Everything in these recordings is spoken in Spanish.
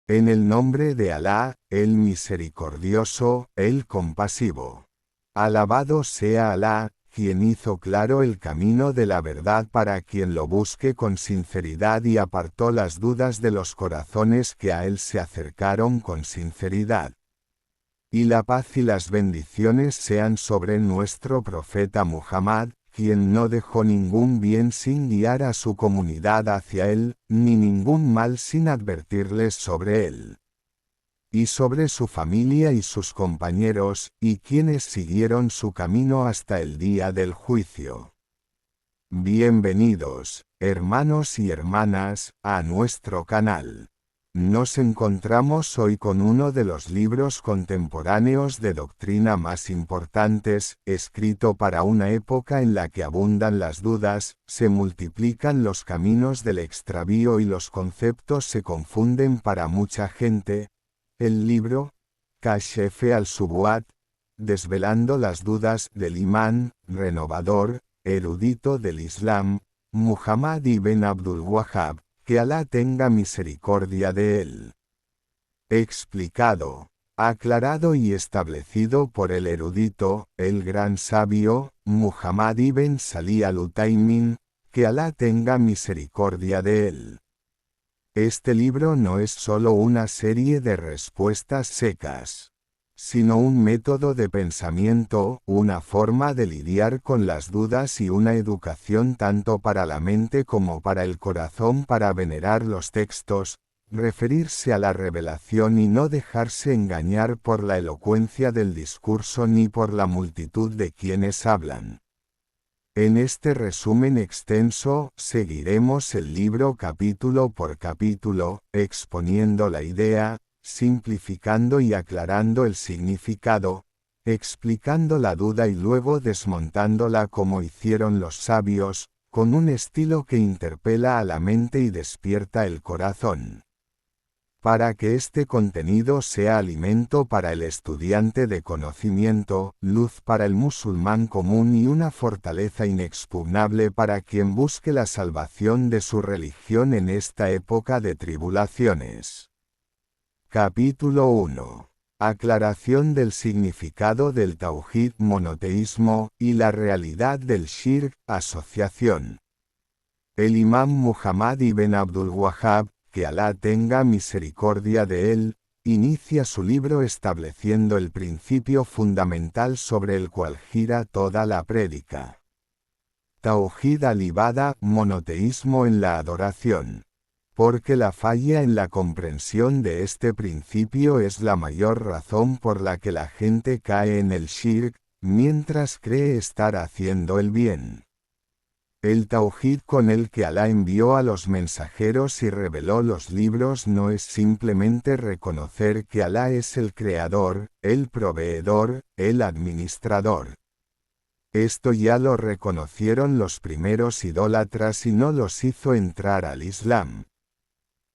En el nombre de Alá, el misericordioso, el compasivo. Alabado sea Alá, quien hizo claro el camino de la verdad para quien lo busque con sinceridad y apartó las dudas de los corazones que a él se acercaron con sinceridad. Y la paz y las bendiciones sean sobre nuestro profeta Muhammad, quien no dejó ningún bien sin guiar a su comunidad hacia él, ni ningún mal sin advertirles sobre él. Y sobre su familia y sus compañeros, y quienes siguieron su camino hasta el día del juicio. Bienvenidos, hermanos y hermanas, a nuestro canal. Nos encontramos hoy con uno de los libros contemporáneos de doctrina más importantes, escrito para una época en la que abundan las dudas, se multiplican los caminos del extravío y los conceptos se confunden para mucha gente. El libro, Kashf al-Subuhat, desvelando las dudas del imán, renovador, erudito del Islam, Muhammad ibn Abdul Wahhab, que Alá tenga misericordia de él. Explicado, aclarado y establecido por el erudito, el gran sabio, Muhammad ibn Salih al-Utaymin, que Alá tenga misericordia de él. Este libro no es solo una serie de respuestas secas, sino un método de pensamiento, una forma de lidiar con las dudas y una educación tanto para la mente como para el corazón para venerar los textos, referirse a la revelación y no dejarse engañar por la elocuencia del discurso ni por la multitud de quienes hablan. En este resumen extenso, seguiremos el libro capítulo por capítulo, exponiendo la idea, simplificando y aclarando el significado, explicando la duda y luego desmontándola como hicieron los sabios, con un estilo que interpela a la mente y despierta el corazón. Para que este contenido sea alimento para el estudiante de conocimiento, luz para el musulmán común y una fortaleza inexpugnable para quien busque la salvación de su religión en esta época de tribulaciones. Capítulo 1. Aclaración del significado del tauhid, monoteísmo, y la realidad del shirk, asociación. El imam Muhammad ibn Abdul Wahhab, que Alá tenga misericordia de él, inicia su libro estableciendo el principio fundamental sobre el cual gira toda la prédica. Tauhid al-ibada, monoteísmo en la adoración. Porque la falla en la comprensión de este principio es la mayor razón por la que la gente cae en el shirk, mientras cree estar haciendo el bien. El tauhid con el que Alá envió a los mensajeros y reveló los libros no es simplemente reconocer que Alá es el creador, el proveedor, el administrador. Esto ya lo reconocieron los primeros idólatras y no los hizo entrar al Islam.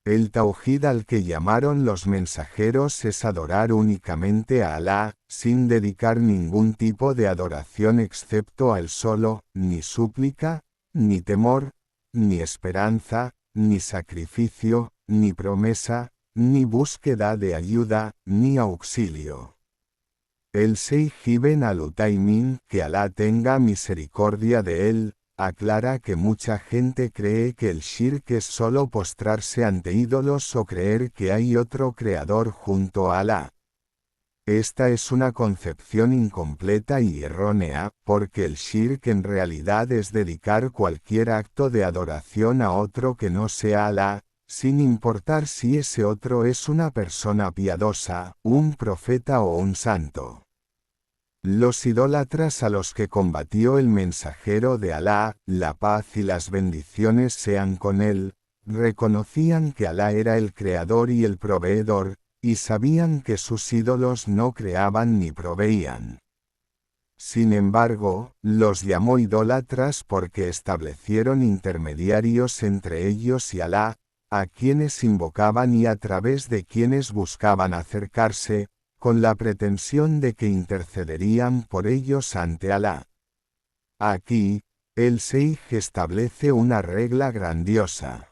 El tauhid al que llamaron los mensajeros es adorar únicamente a Alá, sin dedicar ningún tipo de adoración excepto a él solo, ni súplica, ni temor, ni esperanza, ni sacrificio, ni promesa, ni búsqueda de ayuda, ni auxilio. El Sheikh Ibn al-Utaymin, que Alá tenga misericordia de él, aclara que mucha gente cree que el shirk es solo postrarse ante ídolos o creer que hay otro creador junto a Alá. Esta es una concepción incompleta y errónea, porque el shirk en realidad es dedicar cualquier acto de adoración a otro que no sea Alá, sin importar si ese otro es una persona piadosa, un profeta o un santo. Los idólatras a los que combatió el mensajero de Alá, la paz y las bendiciones sean con él, reconocían que Alá era el creador y el proveedor, y sabían que sus ídolos no creaban ni proveían. Sin embargo, los llamó idólatras porque establecieron intermediarios entre ellos y Alá, a quienes invocaban y a través de quienes buscaban acercarse, con la pretensión de que intercederían por ellos ante Alá. Aquí, el Sheikh establece una regla grandiosa.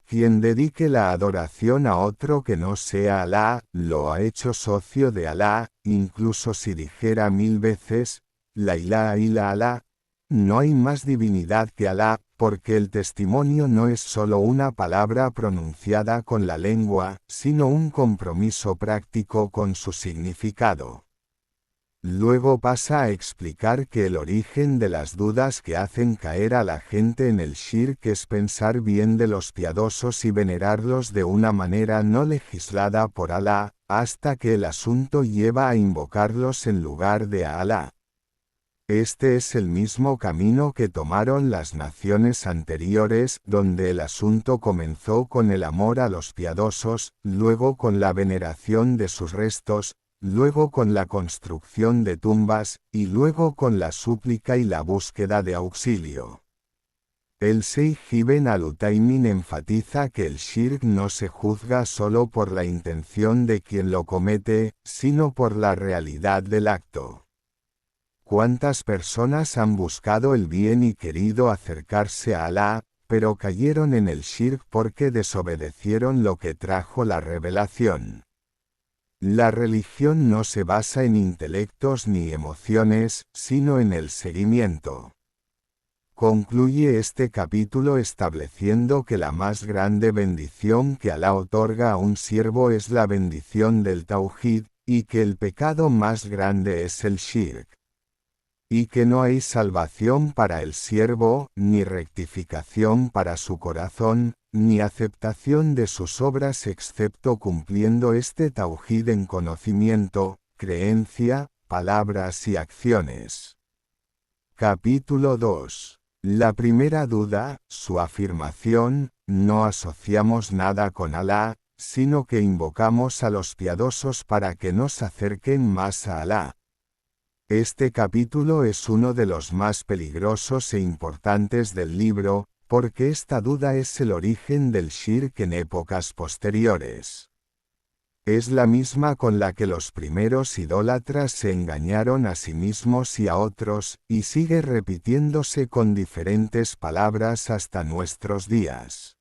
Quien dedique la adoración a otro que no sea Alá, lo ha hecho socio de Alá, incluso si dijera 1000 veces, la ilaha illa Alá, no hay más divinidad que Alá, porque el testimonio no es solo una palabra pronunciada con la lengua, sino un compromiso práctico con su significado. Luego pasa a explicar que el origen de las dudas que hacen caer a la gente en el shirk es pensar bien de los piadosos y venerarlos de una manera no legislada por Alá, hasta que el asunto lleva a invocarlos en lugar de a Alá. Este es el mismo camino que tomaron las naciones anteriores, donde el asunto comenzó con el amor a los piadosos, luego con la veneración de sus restos, luego con la construcción de tumbas, y luego con la súplica y la búsqueda de auxilio. El Sheikh Ibn al-Utaymin enfatiza que el shirk no se juzga solo por la intención de quien lo comete, sino por la realidad del acto. ¿Cuántas personas han buscado el bien y querido acercarse a Alá, pero cayeron en el shirk porque desobedecieron lo que trajo la revelación? La religión no se basa en intelectos ni emociones, sino en el seguimiento. Concluye este capítulo estableciendo que la más grande bendición que Alá otorga a un siervo es la bendición del Tauhid, y que el pecado más grande es el shirk. Y que no hay salvación para el siervo, ni rectificación para su corazón, ni aceptación de sus obras excepto cumpliendo este tauhid en conocimiento, creencia, palabras y acciones. Capítulo 2. La primera duda, su afirmación, no asociamos nada con Alá, sino que invocamos a los piadosos para que nos acerquen más a Alá. Este capítulo es uno de los más peligrosos e importantes del libro, porque esta duda es el origen del shirk en épocas posteriores. Es la misma con la que los primeros idólatras se engañaron a sí mismos y a otros, y sigue repitiéndose con diferentes palabras hasta nuestros días.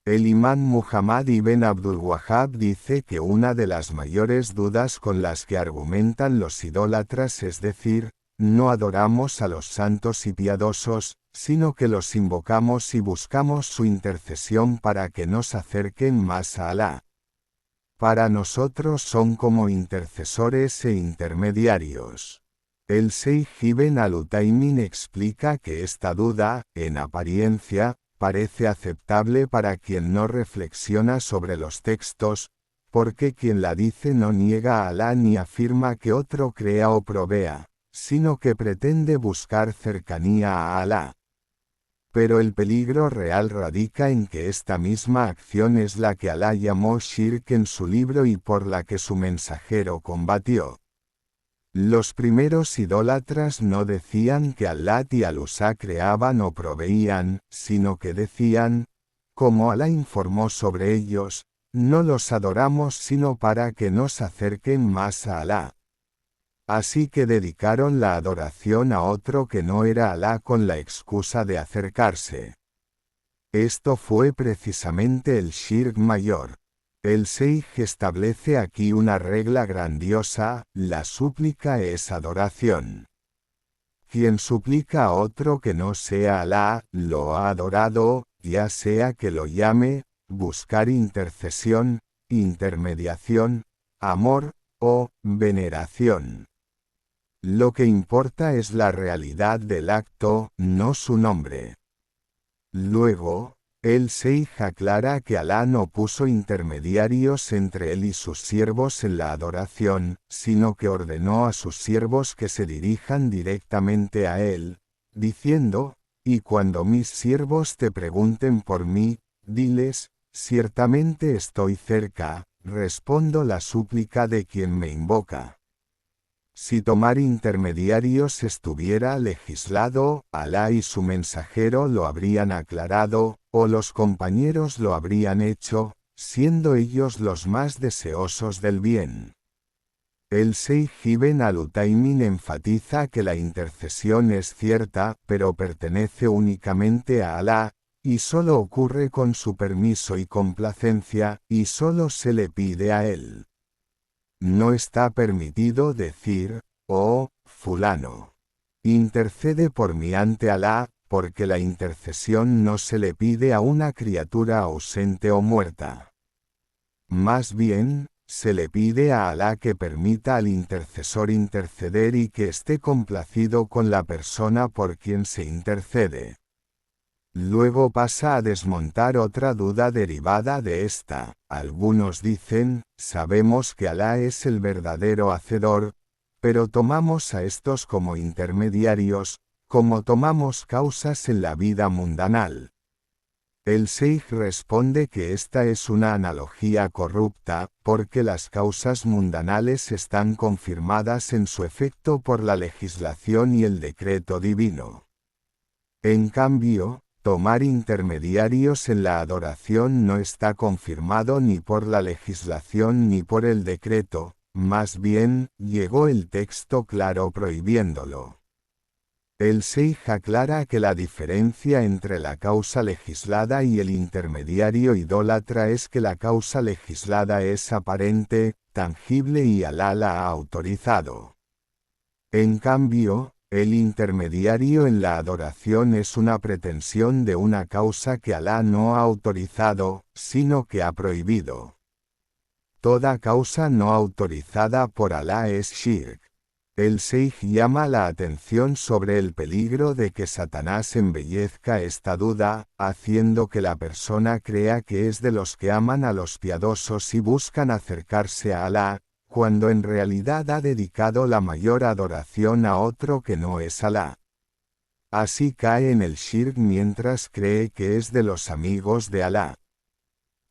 El imán Muhammad ibn Abdul Wahhab dice que una de las mayores dudas con las que argumentan los idólatras es decir, no adoramos a los santos y piadosos, sino que los invocamos y buscamos su intercesión para que nos acerquen más a Alá. Para nosotros son como intercesores e intermediarios. El Sheikh Ibn al-Utaymin explica que esta duda, en apariencia, parece aceptable para quien no reflexiona sobre los textos, porque quien la dice no niega a Alá ni afirma que otro crea o provea, sino que pretende buscar cercanía a Alá. Pero el peligro real radica en que esta misma acción es la que Alá llamó shirk en su libro y por la que su mensajero combatió. Los primeros idólatras no decían que Alá y Al-Uzá creaban o proveían, sino que decían, como Alá informó sobre ellos, no los adoramos sino para que nos acerquen más a Alá. Así que dedicaron la adoración a otro que no era Alá con la excusa de acercarse. Esto fue precisamente el shirk mayor. El Sheikh establece aquí una regla grandiosa, la súplica es adoración. Quien suplica a otro que no sea Alá, lo ha adorado, ya sea que lo llame, buscar intercesión, intermediación, amor, o veneración. Lo que importa es la realidad del acto, no su nombre. Luego, el Sheikh aclara que Alá no puso intermediarios entre él y sus siervos en la adoración, sino que ordenó a sus siervos que se dirijan directamente a él, diciendo, y cuando mis siervos te pregunten por mí, diles, ciertamente estoy cerca, respondo la súplica de quien me invoca. Si tomar intermediarios estuviera legislado, Alá y su mensajero lo habrían aclarado, o los compañeros lo habrían hecho, siendo ellos los más deseosos del bien. El Sheikh Ibn al-Utaymin enfatiza que la intercesión es cierta, pero pertenece únicamente a Alá, y solo ocurre con su permiso y complacencia, y solo se le pide a él. No está permitido decir, oh, fulano, intercede por mí ante Alá, porque la intercesión no se le pide a una criatura ausente o muerta. Más bien, se le pide a Alá que permita al intercesor interceder y que esté complacido con la persona por quien se intercede. Luego pasa a desmontar otra duda derivada de esta. Algunos dicen, sabemos que Alá es el verdadero hacedor, pero tomamos a estos como intermediarios, como tomamos causas en la vida mundanal. El Sheikh responde que esta es una analogía corrupta, porque las causas mundanales están confirmadas en su efecto por la legislación y el decreto divino. En cambio, tomar intermediarios en la adoración no está confirmado ni por la legislación ni por el decreto, más bien, llegó el texto claro prohibiéndolo. El Sheikh aclara que la diferencia entre la causa legislada y el intermediario idólatra es que la causa legislada es aparente, tangible y Alá la ha autorizado. En cambio, el intermediario en la adoración es una pretensión de una causa que Alá no ha autorizado, sino que ha prohibido. Toda causa no autorizada por Alá es shirk. El Sheikh llama la atención sobre el peligro de que Satanás embellezca esta duda, haciendo que la persona crea que es de los que aman a los piadosos y buscan acercarse a Alá, cuando en realidad ha dedicado la mayor adoración a otro que no es Alá. Así cae en el shirk mientras cree que es de los amigos de Alá.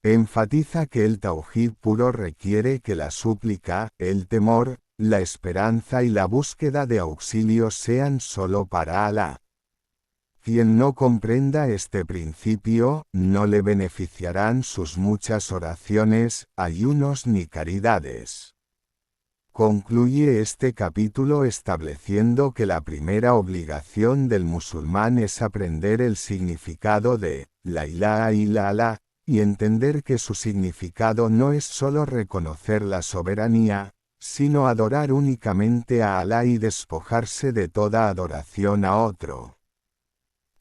Enfatiza que el tauhid puro requiere que la súplica, el temor, la esperanza y la búsqueda de auxilio sean solo para Alá. Quien no comprenda este principio, no le beneficiarán sus muchas oraciones, ayunos ni caridades. Concluye este capítulo estableciendo que la primera obligación del musulmán es aprender el significado de la ilaha illallah, y entender que su significado no es solo reconocer la soberanía, sino adorar únicamente a Alá y despojarse de toda adoración a otro.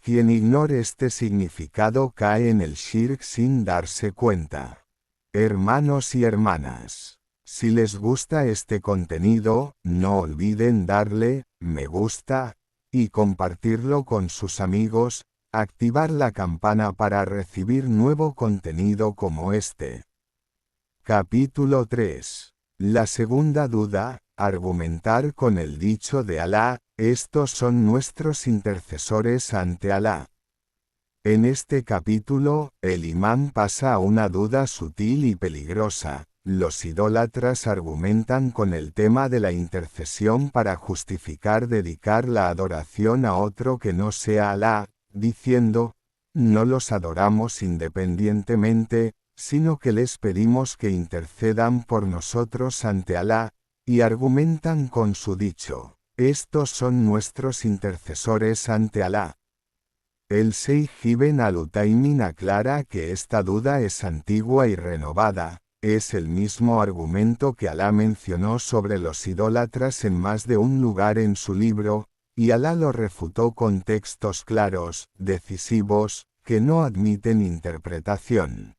Quien ignore este significado cae en el shirk sin darse cuenta. Hermanos y hermanas, si les gusta este contenido, no olviden darle me gusta y compartirlo con sus amigos, activar la campana para recibir nuevo contenido como este. Capítulo 3. La segunda duda, argumentar con el dicho de Alá, estos son nuestros intercesores ante Alá. En este capítulo, el imán pasa a una duda sutil y peligrosa. Los idólatras argumentan con el tema de la intercesión para justificar dedicar la adoración a otro que no sea Alá, diciendo, no los adoramos independientemente, sino que les pedimos que intercedan por nosotros ante Alá, y argumentan con su dicho, estos son nuestros intercesores ante Alá. El Sheikh Ibn al-Utaymin aclara que esta duda es antigua y renovada, es el mismo argumento que Alá mencionó sobre los idólatras en más de un lugar en su libro, y Alá lo refutó con textos claros, decisivos, que no admiten interpretación.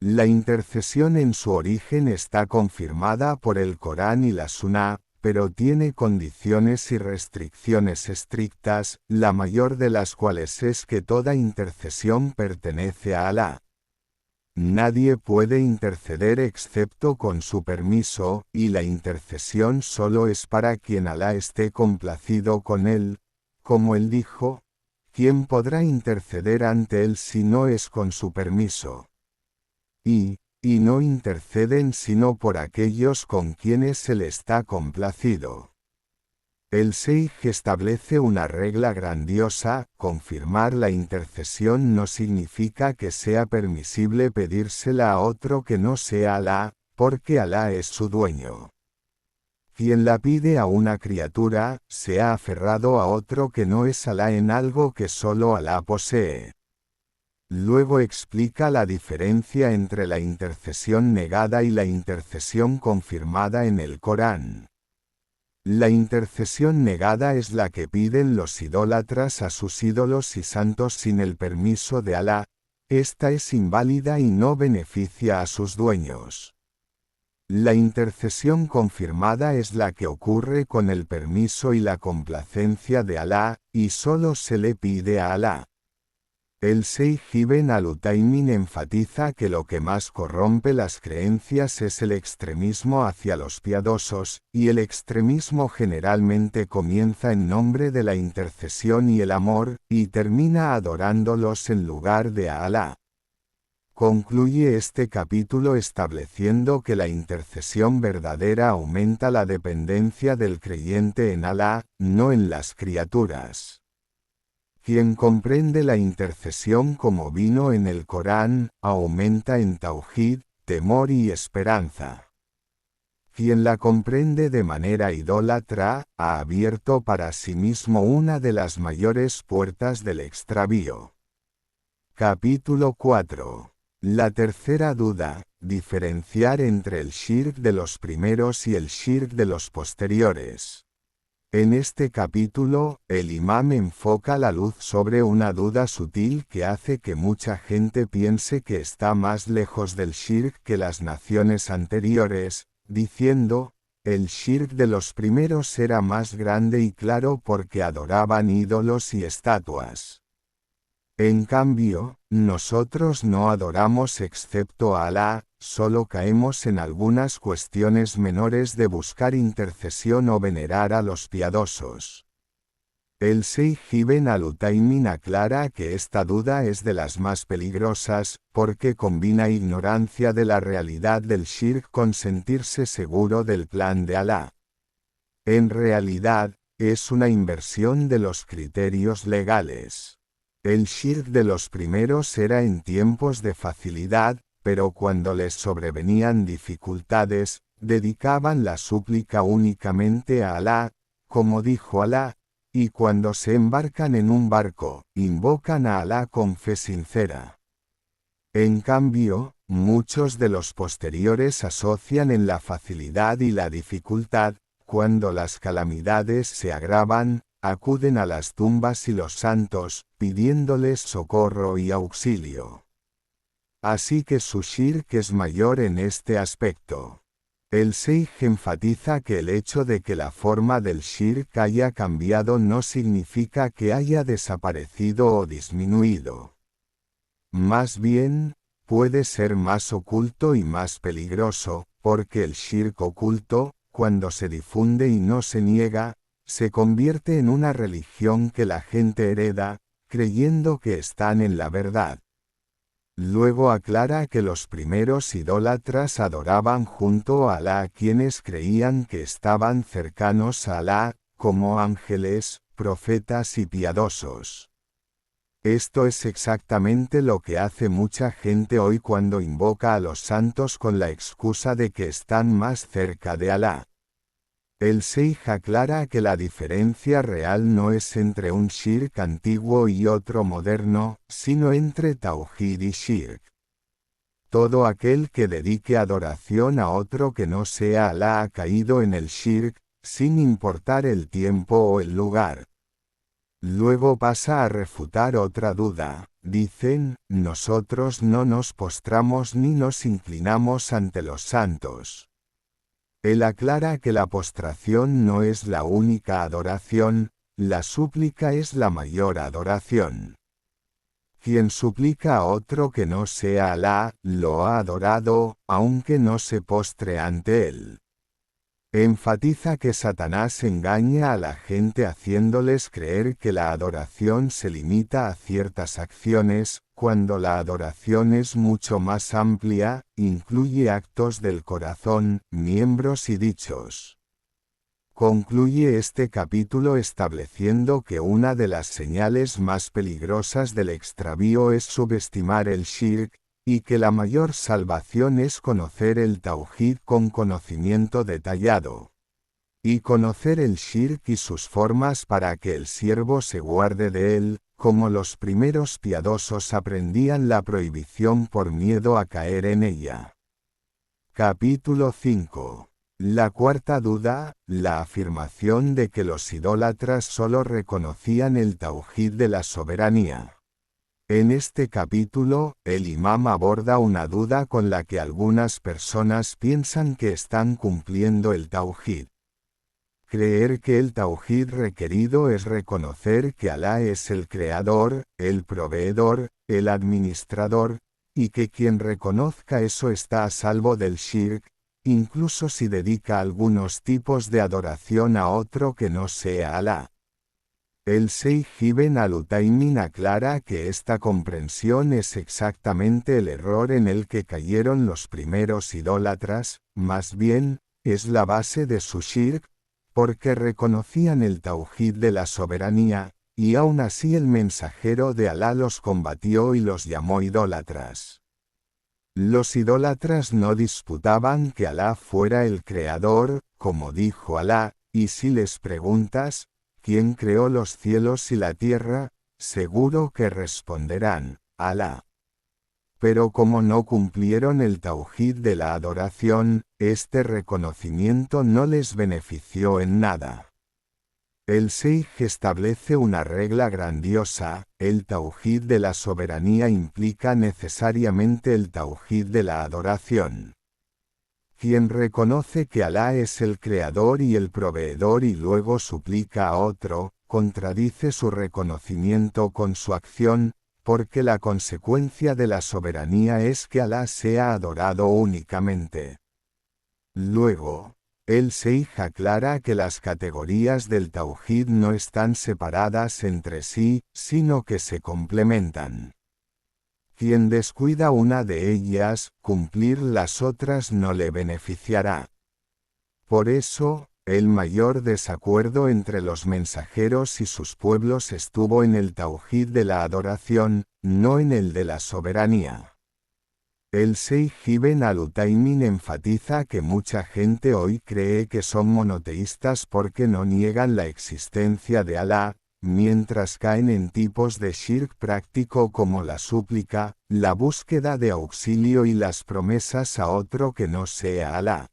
La intercesión en su origen está confirmada por el Corán y la Suná, pero tiene condiciones y restricciones estrictas, la mayor de las cuales es que toda intercesión pertenece a Alá. Nadie puede interceder excepto con su permiso, y la intercesión solo es para quien Alá esté complacido con él, como él dijo, ¿quién podrá interceder ante él si no es con su permiso? Y no interceden sino por aquellos con quienes se le está complacido. El Sheikh establece una regla grandiosa, confirmar la intercesión no significa que sea permisible pedírsela a otro que no sea Alá, porque Alá es su dueño. Quien la pide a una criatura, se ha aferrado a otro que no es Alá en algo que solo Alá posee. Luego explica la diferencia entre la intercesión negada y la intercesión confirmada en el Corán. La intercesión negada es la que piden los idólatras a sus ídolos y santos sin el permiso de Alá. Esta es inválida y no beneficia a sus dueños. La intercesión confirmada es la que ocurre con el permiso y la complacencia de Alá, y solo se le pide a Alá. El Sheikh Ibn al-Utaymin enfatiza que lo que más corrompe las creencias es el extremismo hacia los piadosos, y el extremismo generalmente comienza en nombre de la intercesión y el amor, y termina adorándolos en lugar de a Alá. Concluye este capítulo estableciendo que la intercesión verdadera aumenta la dependencia del creyente en Alá, no en las criaturas. Quien comprende la intercesión como vino en el Corán, aumenta en tauhid, temor y esperanza. Quien la comprende de manera idólatra, ha abierto para sí mismo una de las mayores puertas del extravío. Capítulo 4. La tercera duda, diferenciar entre el shirk de los primeros y el shirk de los posteriores. En este capítulo, el imam enfoca la luz sobre una duda sutil que hace que mucha gente piense que está más lejos del shirk que las naciones anteriores, diciendo, el shirk de los primeros era más grande y claro porque adoraban ídolos y estatuas. En cambio, nosotros no adoramos excepto a Alá, solo caemos en algunas cuestiones menores de buscar intercesión o venerar a los piadosos. El Sheikh Ibn al-Utaymin aclara que esta duda es de las más peligrosas, porque combina ignorancia de la realidad del shirk con sentirse seguro del plan de Alá. En realidad, es una inversión de los criterios legales. El shirk de los primeros era en tiempos de facilidad, pero cuando les sobrevenían dificultades, dedicaban la súplica únicamente a Alá, como dijo Alá, y cuando se embarcan en un barco, invocan a Alá con fe sincera. En cambio, muchos de los posteriores asocian en la facilidad y la dificultad, cuando las calamidades se agravan, acuden a las tumbas y los santos, pidiéndoles socorro y auxilio. Así que su shirk es mayor en este aspecto. El Sheikh enfatiza que el hecho de que la forma del shirk haya cambiado no significa que haya desaparecido o disminuido. Más bien, puede ser más oculto y más peligroso, porque el shirk oculto, cuando se difunde y no se niega, se convierte en una religión que la gente hereda, creyendo que están en la verdad. Luego aclara que los primeros idólatras adoraban junto a Alá a quienes creían que estaban cercanos a Alá, como ángeles, profetas y piadosos. Esto es exactamente lo que hace mucha gente hoy cuando invoca a los santos con la excusa de que están más cerca de Alá. El Sheikh aclara que la diferencia real no es entre un shirk antiguo y otro moderno, sino entre tauhid y shirk. Todo aquel que dedique adoración a otro que no sea Alá ha caído en el shirk, sin importar el tiempo o el lugar. Luego pasa a refutar otra duda. Dicen, nosotros no nos postramos ni nos inclinamos ante los santos. Él aclara que la postración no es la única adoración, la súplica es la mayor adoración. Quien suplica a otro que no sea Alá, lo ha adorado, aunque no se postre ante él. Enfatiza que Satanás engaña a la gente haciéndoles creer que la adoración se limita a ciertas acciones, cuando la adoración es mucho más amplia, incluye actos del corazón, miembros y dichos. Concluye este capítulo estableciendo que una de las señales más peligrosas del extravío es subestimar el shirk, y que la mayor salvación es conocer el tauhid con conocimiento detallado. Y conocer el shirk y sus formas para que el siervo se guarde de él, como los primeros piadosos aprendían la prohibición por miedo a caer en ella. Capítulo 5. La cuarta duda, la afirmación de que los idólatras solo reconocían el tauhid de la soberanía. En este capítulo, el imam aborda una duda con la que algunas personas piensan que están cumpliendo el tauhid. Creer que el tauhid requerido es reconocer que Alá es el creador, el proveedor, el administrador, y que quien reconozca eso está a salvo del shirk, incluso si dedica algunos tipos de adoración a otro que no sea Alá. El Sheikh Ibn al-Utaymin aclara que esta comprensión es exactamente el error en el que cayeron los primeros idólatras, más bien, es la base de su shirk, porque reconocían el tauhid de la soberanía, y aún así el mensajero de Alá los combatió y los llamó idólatras. Los idólatras no disputaban que Alá fuera el creador, como dijo Alá, y si les preguntas, ¿quién creó los cielos y la tierra? Seguro que responderán, Alá. Pero como no cumplieron el tauhid de la adoración, este reconocimiento no les benefició en nada. El Sheikh establece una regla grandiosa: el tauhid de la soberanía implica necesariamente el tauhid de la adoración. Quien reconoce que Alá es el creador y el proveedor y luego suplica a otro, contradice su reconocimiento con su acción, porque la consecuencia de la soberanía es que Alá sea adorado únicamente. Luego, el Sheikh aclara que las categorías del tauhid no están separadas entre sí, sino que se complementan. Quien descuida una de ellas, cumplir las otras no le beneficiará. Por eso, el mayor desacuerdo entre los mensajeros y sus pueblos estuvo en el tauhid de la adoración, no en el de la soberanía. El Sheikh Ibn al-Utaymin enfatiza que mucha gente hoy cree que son monoteístas porque no niegan la existencia de Alá, mientras caen en tipos de shirk práctico como la súplica, la búsqueda de auxilio y las promesas a otro que no sea Alá.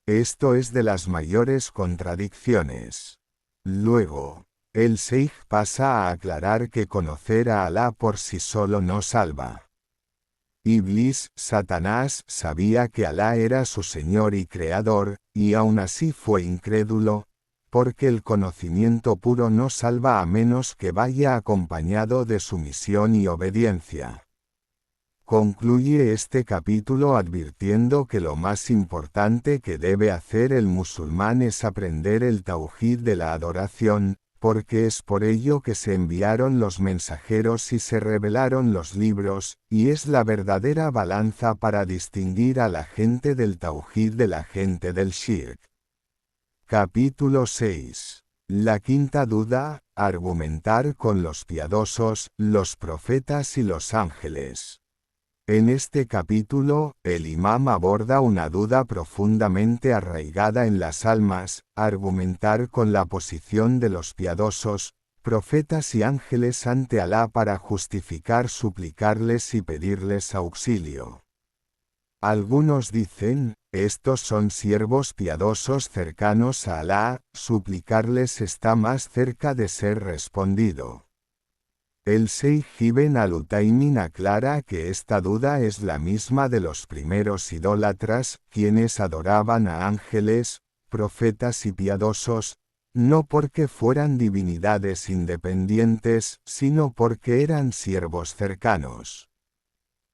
Esto es de las mayores contradicciones. Luego, el Sheikh pasa a aclarar que conocer a Alá por sí solo no salva. Iblis, Satanás, sabía que Alá era su Señor y Creador, y aún así fue incrédulo, porque el conocimiento puro no salva a menos que vaya acompañado de sumisión y obediencia. Concluye este capítulo advirtiendo que lo más importante que debe hacer el musulmán es aprender el tauhid de la adoración, porque es por ello que se enviaron los mensajeros y se revelaron los libros, y es la verdadera balanza para distinguir a la gente del tauhid de la gente del shirk. Capítulo 6. La quinta duda, argumentar con los piadosos, los profetas y los ángeles. En este capítulo, el imam aborda una duda profundamente arraigada en las almas: argumentar con la posición de los piadosos, profetas y ángeles ante Alá para justificar suplicarles y pedirles auxilio. Algunos dicen, estos son siervos piadosos cercanos a Alá, suplicarles está más cerca de ser respondido. El Sheikh Ibn al-Utaymin aclara que esta duda es la misma de los primeros idólatras, quienes adoraban a ángeles, profetas y piadosos, no porque fueran divinidades independientes, sino porque eran siervos cercanos.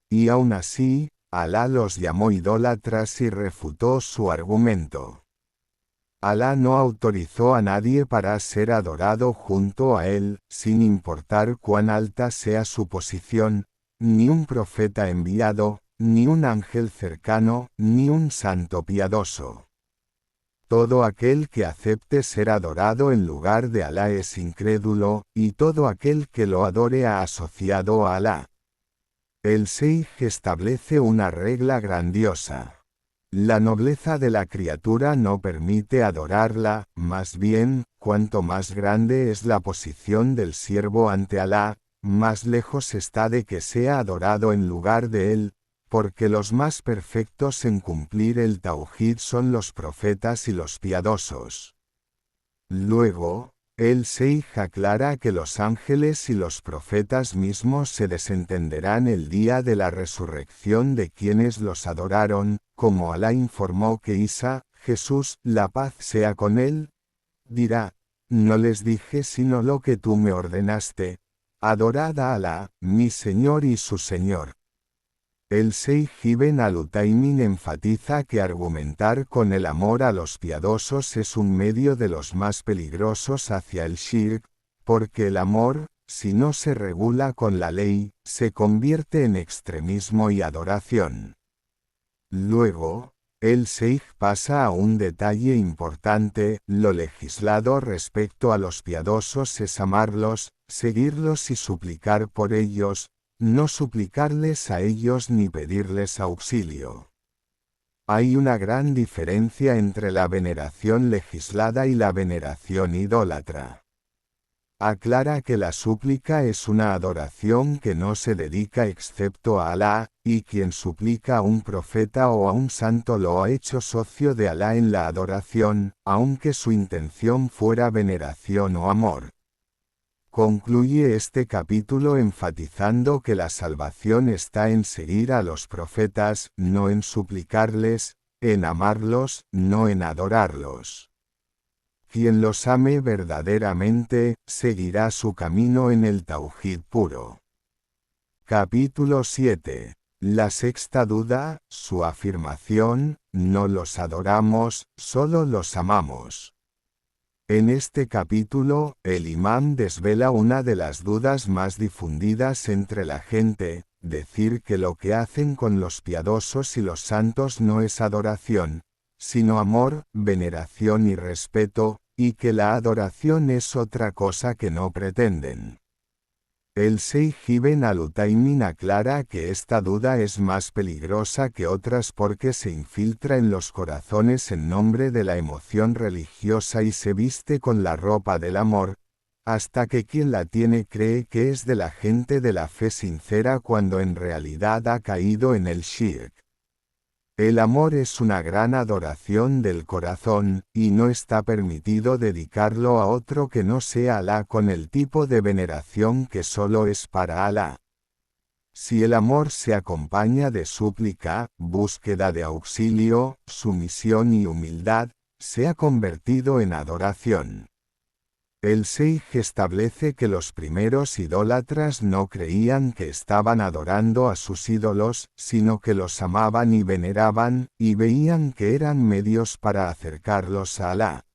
Y aún así, Alá los llamó idólatras y refutó su argumento. Alá no autorizó a nadie para ser adorado junto a él, sin importar cuán alta sea su posición, ni un profeta enviado, ni un ángel cercano, ni un santo piadoso. Todo aquel que acepte ser adorado en lugar de Alá es incrédulo, y todo aquel que lo adore ha asociado a Alá. El Sheikh establece una regla grandiosa. La nobleza de la criatura no permite adorarla, más bien, cuanto más grande es la posición del siervo ante Alá, más lejos está de que sea adorado en lugar de él, porque los más perfectos en cumplir el tauhid son los profetas y los piadosos. Luego, el Sheikh aclara que los ángeles y los profetas mismos se desentenderán el día de la resurrección de quienes los adoraron, como Alá informó que Isa, Jesús, la paz sea con él, dirá: no les dije sino lo que tú me ordenaste, adorad a Alá, mi Señor y su Señor. El Sheikh Ibn al-Utaymin enfatiza que argumentar con el amor a los piadosos es un medio de los más peligrosos hacia el shirk, porque el amor, si no se regula con la ley, se convierte en extremismo y adoración. Luego, el Sheikh pasa a un detalle importante: lo legislado respecto a los piadosos es amarlos, seguirlos y suplicar por ellos, no suplicarles a ellos ni pedirles auxilio. Hay una gran diferencia entre la veneración legislada y la veneración idólatra. Aclara que la súplica es una adoración que no se dedica excepto a Alá, y quien suplica a un profeta o a un santo lo ha hecho socio de Alá en la adoración, aunque su intención fuera veneración o amor. Concluye este capítulo enfatizando que la salvación está en seguir a los profetas, no en suplicarles, en amarlos, no en adorarlos. Quien los ame verdaderamente, seguirá su camino en el tauhid puro. Capítulo 7. La sexta duda, su afirmación: no los adoramos, solo los amamos. En este capítulo, el imán desvela una de las dudas más difundidas entre la gente: decir que lo que hacen con los piadosos y los santos no es adoración, sino amor, veneración y respeto, y que la adoración es otra cosa que no pretenden. El Sheikh Ibn al-Utaymin aclara que esta duda es más peligrosa que otras porque se infiltra en los corazones en nombre de la emoción religiosa y se viste con la ropa del amor, hasta que quien la tiene cree que es de la gente de la fe sincera cuando en realidad ha caído en el shirk. El amor es una gran adoración del corazón, y no está permitido dedicarlo a otro que no sea Alá con el tipo de veneración que solo es para Alá. Si el amor se acompaña de súplica, búsqueda de auxilio, sumisión y humildad, se ha convertido en adoración. El Sheikh establece que los primeros idólatras no creían que estaban adorando a sus ídolos, sino que los amaban y veneraban, y veían que eran medios para acercarlos a Alá.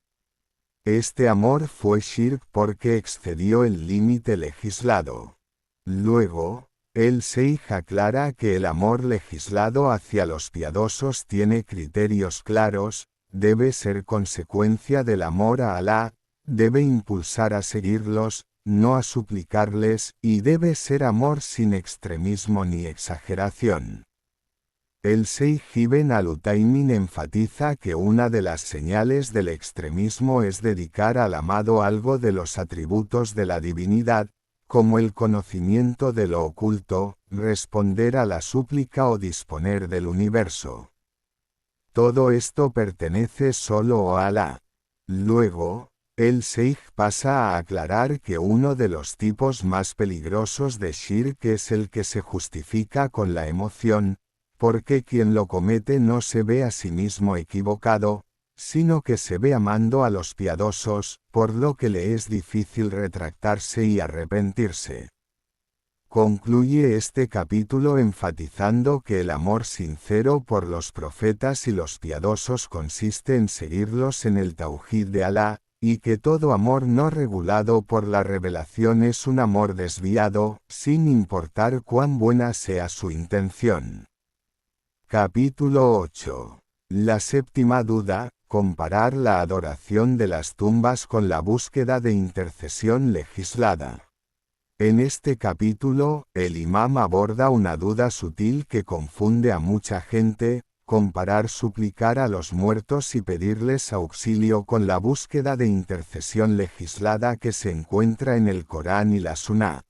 Este amor fue shirk porque excedió el límite legislado. Luego, el Sheikh aclara que el amor legislado hacia los piadosos tiene criterios claros: debe ser consecuencia del amor a Alá, debe impulsar a seguirlos, no a suplicarles, y debe ser amor sin extremismo ni exageración. El Sheikh Ibn al-Utaymin enfatiza que una de las señales del extremismo es dedicar al amado algo de los atributos de la divinidad, como el conocimiento de lo oculto, responder a la súplica o disponer del universo. Todo esto pertenece solo a Alá. Luego, el Sheikh pasa a aclarar que uno de los tipos más peligrosos de shirk es el que se justifica con la emoción, porque quien lo comete no se ve a sí mismo equivocado, sino que se ve amando a los piadosos, por lo que le es difícil retractarse y arrepentirse. Concluye este capítulo enfatizando que el amor sincero por los profetas y los piadosos consiste en seguirlos en el tauhid de Alá, y que todo amor no regulado por la revelación es un amor desviado, sin importar cuán buena sea su intención. Capítulo 8. La séptima duda: comparar la adoración de las tumbas con la búsqueda de intercesión legislada. En este capítulo, el imam aborda una duda sutil que confunde a mucha gente: comparar suplicar a los muertos y pedirles auxilio con la búsqueda de intercesión legislada que se encuentra en el Corán y la Suná.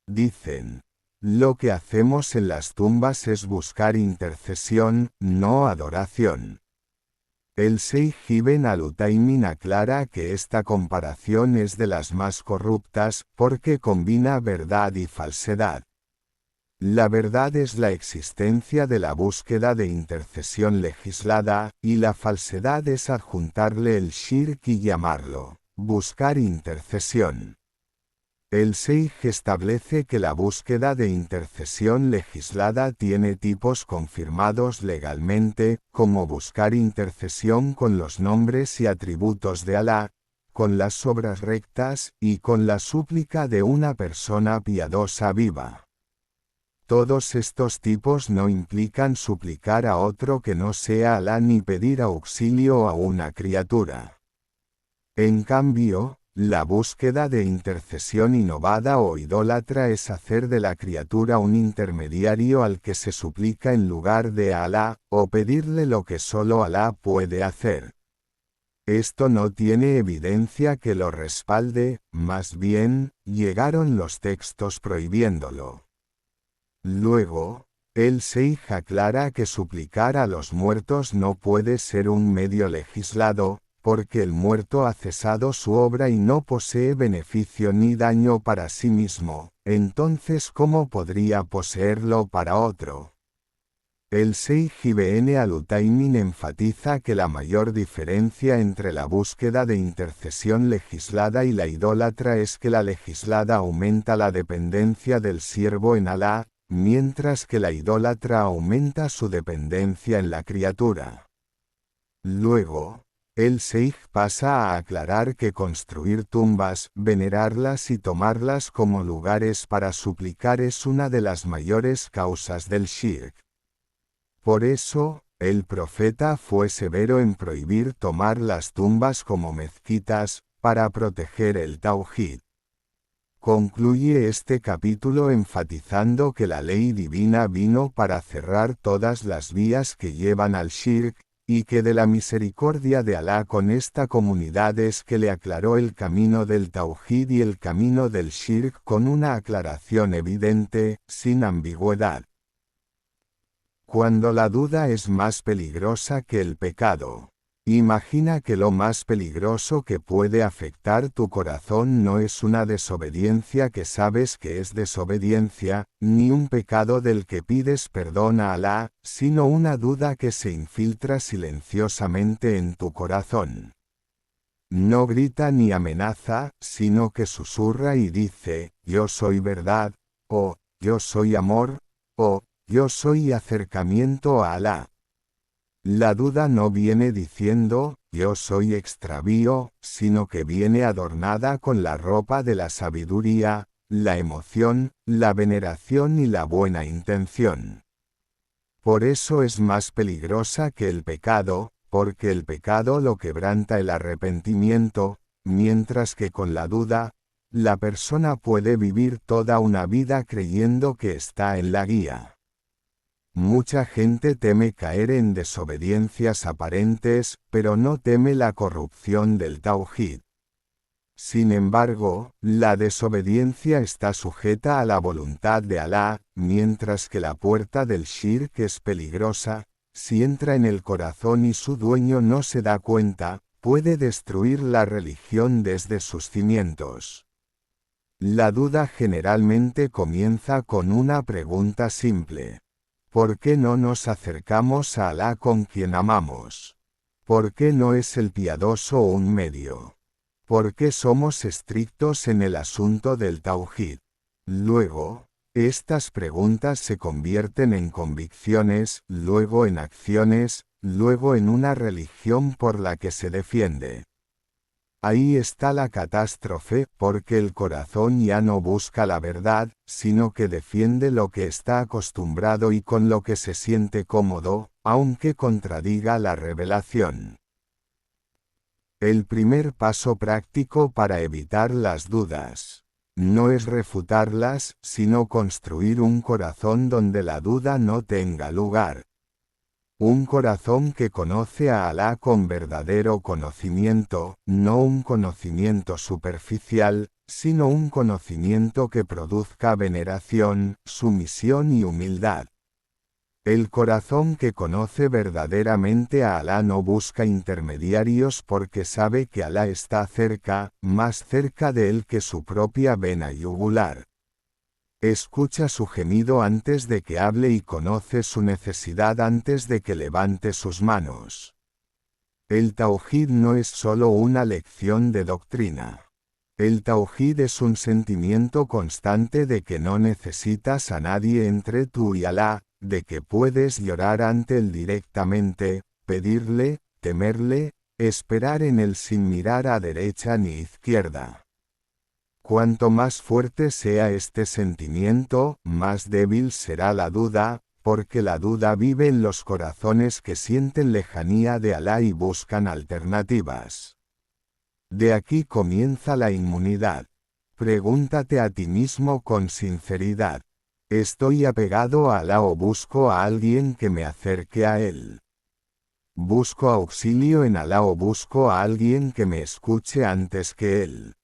Dicen, lo que hacemos en las tumbas es buscar intercesión, no adoración. El Sheikh Ibn al-Utaymin aclara que esta comparación es de las más corruptas, porque combina verdad y falsedad. La verdad es la existencia de la búsqueda de intercesión legislada, y la falsedad es adjuntarle el shirk y llamarlo buscar intercesión. El Sheikh establece que la búsqueda de intercesión legislada tiene tipos confirmados legalmente, como buscar intercesión con los nombres y atributos de Alá, con las obras rectas, y con la súplica de una persona piadosa viva. Todos estos tipos no implican suplicar a otro que no sea Alá ni pedir auxilio a una criatura. En cambio, la búsqueda de intercesión innovada o idólatra es hacer de la criatura un intermediario al que se suplica en lugar de Alá, o pedirle lo que solo Alá puede hacer. Esto no tiene evidencia que lo respalde, más bien, llegaron los textos prohibiéndolo. Luego, el Sheikh aclara que suplicar a los muertos no puede ser un medio legislado, porque el muerto ha cesado su obra y no posee beneficio ni daño para sí mismo, entonces ¿cómo podría poseerlo para otro? El Sheikh Ibn al-Utaymin enfatiza que la mayor diferencia entre la búsqueda de intercesión legislada y la idólatra es que la legislada aumenta la dependencia del siervo en Alá, mientras que la idólatra aumenta su dependencia en la criatura. Luego, el Sheikh pasa a aclarar que construir tumbas, venerarlas y tomarlas como lugares para suplicar es una de las mayores causas del shirk. Por eso, el profeta fue severo en prohibir tomar las tumbas como mezquitas, para proteger el tauhid. Concluye este capítulo enfatizando que la ley divina vino para cerrar todas las vías que llevan al shirk, y que de la misericordia de Alá con esta comunidad es que le aclaró el camino del tauhid y el camino del shirk con una aclaración evidente, sin ambigüedad. Cuando la duda es más peligrosa que el pecado. Imagina que lo más peligroso que puede afectar tu corazón no es una desobediencia que sabes que es desobediencia, ni un pecado del que pides perdón a Alá, sino una duda que se infiltra silenciosamente en tu corazón. No grita ni amenaza, sino que susurra y dice, yo soy verdad, o, yo soy amor, o, yo soy acercamiento a Alá. La duda no viene diciendo, yo soy extravío, sino que viene adornada con la ropa de la sabiduría, la emoción, la veneración y la buena intención. Por eso es más peligrosa que el pecado, porque el pecado lo quebranta el arrepentimiento, mientras que con la duda, la persona puede vivir toda una vida creyendo que está en la guía. Mucha gente teme caer en desobediencias aparentes, pero no teme la corrupción del tauhid. Sin embargo, la desobediencia está sujeta a la voluntad de Alá, mientras que la puerta del shirk es peligrosa, si entra en el corazón y su dueño no se da cuenta, puede destruir la religión desde sus cimientos. La duda generalmente comienza con una pregunta simple. ¿Por qué no nos acercamos a Alá con quien amamos? ¿Por qué no es el piadoso un medio? ¿Por qué somos estrictos en el asunto del tauhid? Luego, estas preguntas se convierten en convicciones, luego en acciones, luego en una religión por la que se defiende. Ahí está la catástrofe, porque el corazón ya no busca la verdad, sino que defiende lo que está acostumbrado y con lo que se siente cómodo, aunque contradiga la revelación. El primer paso práctico para evitar las dudas. No es refutarlas, sino construir un corazón donde la duda no tenga lugar. Un corazón que conoce a Alá con verdadero conocimiento, no un conocimiento superficial, sino un conocimiento que produzca veneración, sumisión y humildad. El corazón que conoce verdaderamente a Alá no busca intermediarios porque sabe que Alá está cerca, más cerca de él que su propia vena yugular. Escucha su gemido antes de que hable y conoce su necesidad antes de que levante sus manos. El tauhid no es solo una lección de doctrina. El tauhid es un sentimiento constante de que no necesitas a nadie entre tú y Alá, de que puedes llorar ante él directamente, pedirle, temerle, esperar en él sin mirar a derecha ni izquierda. Cuanto más fuerte sea este sentimiento, más débil será la duda, porque la duda vive en los corazones que sienten lejanía de Alá y buscan alternativas. De aquí comienza la inmunidad. Pregúntate a ti mismo con sinceridad. ¿Estoy apegado a Alá o busco a alguien que me acerque a él? ¿Busco auxilio en Alá o busco a alguien que me escuche antes que él?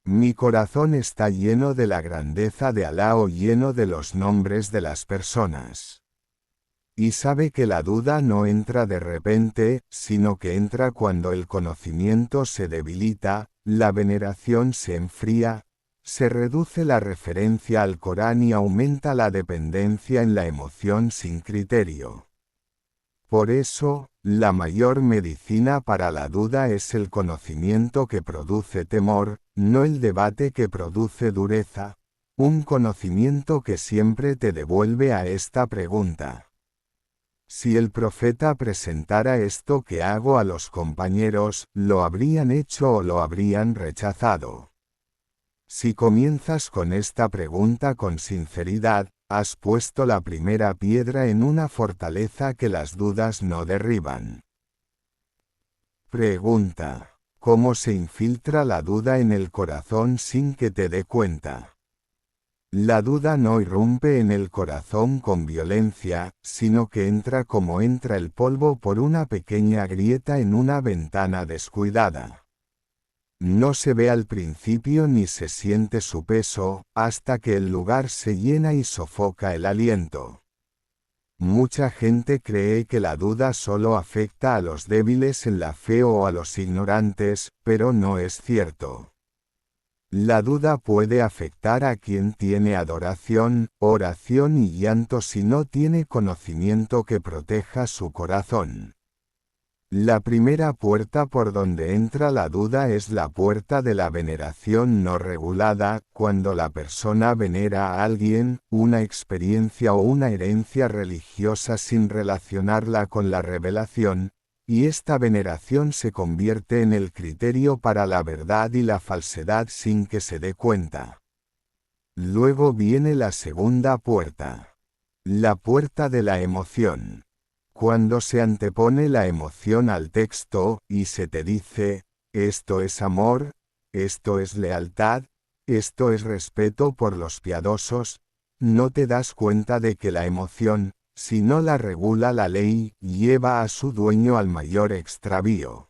Mi corazón está lleno de la grandeza de Alá o lleno de los nombres de las personas. Y sabe que la duda no entra de repente, sino que entra cuando el conocimiento se debilita, la veneración se enfría, se reduce la referencia al Corán y aumenta la dependencia en la emoción sin criterio. Por eso, la mayor medicina para la duda es el conocimiento que produce temor, no el debate que produce dureza, un conocimiento que siempre te devuelve a esta pregunta. Si el profeta presentara esto que hago a los compañeros, ¿lo habrían hecho o lo habrían rechazado? Si comienzas con esta pregunta con sinceridad, has puesto la primera piedra en una fortaleza que las dudas no derriban. Pregunta: ¿cómo se infiltra la duda en el corazón sin que te dé cuenta? La duda no irrumpe en el corazón con violencia, sino que entra como entra el polvo por una pequeña grieta en una ventana descuidada. No se ve al principio ni se siente su peso, hasta que el lugar se llena y sofoca el aliento. Mucha gente cree que la duda solo afecta a los débiles en la fe o a los ignorantes, pero no es cierto. La duda puede afectar a quien tiene adoración, oración y llanto si no tiene conocimiento que proteja su corazón. La primera puerta por donde entra la duda es la puerta de la veneración no regulada, cuando la persona venera a alguien, una experiencia o una herencia religiosa sin relacionarla con la revelación, y esta veneración se convierte en el criterio para la verdad y la falsedad sin que se dé cuenta. Luego viene la segunda puerta. La puerta de la emoción. Cuando se antepone la emoción al texto, y se te dice, esto es amor, esto es lealtad, esto es respeto por los piadosos, no te das cuenta de que la emoción, si no la regula la ley, lleva a su dueño al mayor extravío.